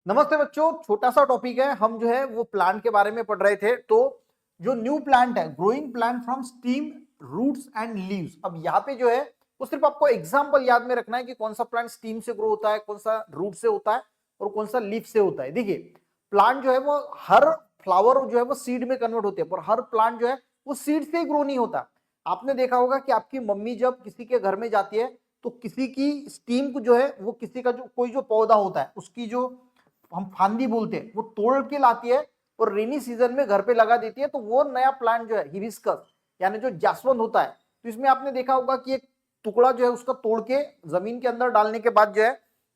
नमस्ते बच्चों, छोटा सा टॉपिक है। हम जो है वो प्लांट के बारे में पढ़ रहे थे। तो जो न्यू प्लांट है, growing plant from steam, roots and leaves. अब यहाँ पे जो है वो सिर्फ आपको एग्जांपल याद में रखना है कि कौन सा प्लांट स्टीम से ग्रो होता है, कौन सा रूट से होता है और कौन सा लीफ से होता है। देखिए, प्लांट जो है वो हर फ्लावर जो है वो सीड में कन्वर्ट होते हैं, पर हर प्लांट जो है वो सीड से ग्रो नहीं होता। आपने देखा होगा कि आपकी मम्मी जब किसी के घर में जाती है तो किसी की स्टीम को जो है वो किसी का जो कोई जो पौधा होता है उसकी जो हम फांदी बोलते हैं वो तोड़ के लाती है और रेनी सीजन में घर पे लगा देती है। तो वो नया प्लांट जो है हिबिस्कस यानी जो जासवंत होता है, तो इसमें आपने देखा होगा कि एक टुकड़ा जो है उसका तोड़ के जमीन के अंदर डालने के बाद जो है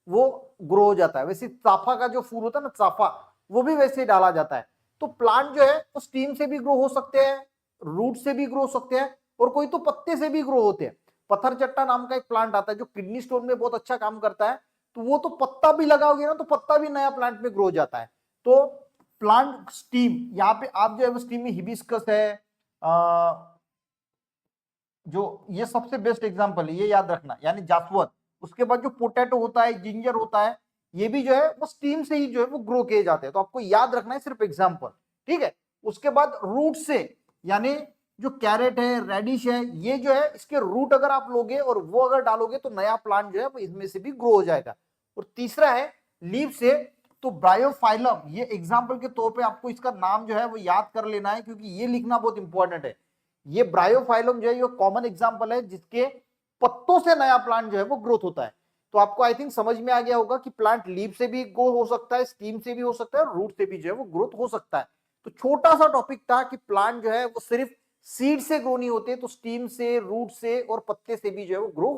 वो ग्रो हो जाता है। वैसे चाफा का जो फूल होता है ना, चाफा, वो भी वैसे ही डाला जाता है। तो प्लांट जो है वो स्टीम से भी ग्रो हो सकते हैं, रूट से भी ग्रो हो सकते हैं और कोई तो पत्ते से भी ग्रो होते हैं। पत्थर चट्टा नाम का एक प्लांट आता है जो किडनी स्टोन में बहुत अच्छा काम करता है। तो वो तो पत्ता भी लगाओगे ना तो पत्ता भी नया प्लांट में ग्रो हो जाता है। तो प्लांट स्टीम, यहाँ पे आप जो है वो स्टीम में हिबिस्कस है, जो ये सबसे बेस्ट एग्जांपल है, ये याद रखना, यानी जासवंत। उसके बाद जो पोटैटो होता है, जिंजर होता है, ये भी जो है वो स्टीम से ही जो है वो ग्रो किए जाते हैं। तो आपको याद रखना है सिर्फ एग्जांपल, ठीक है। उसके बाद रूट से, यानी जो कैरेट है, रेडिश है, ये जो है इसके रूट अगर आप लोगे और वो अगर डालोगे तो नया प्लांट जो है वो इसमें से भी ग्रो हो जाएगा। और तीसरा है लीफ से, तो ब्रायोफाइलम, ये एग्जाम्पल के तौर पे आपको इसका नाम जो है वो याद कर लेना है क्योंकि ये लिखना बहुत इंपॉर्टेंट है। ये ब्रायोफाइलम जो है ये कॉमन एग्जांपल है जिसके पत्तों से नया प्लांट जो है वो ग्रोथ होता है। तो आपको आई थिंक समझ में आ गया होगा कि प्लांट लीफ से भी ग्रो हो सकता है, स्टीम से भी हो सकता है और रूट से भी जो है वो ग्रोथ हो सकता है। तो छोटा सा टॉपिक था कि प्लांट जो है वो सिर्फ सीड से ग्रो नहीं होते, तो स्टीम से, रूट से और पत्ते से भी जो है वो ग्रो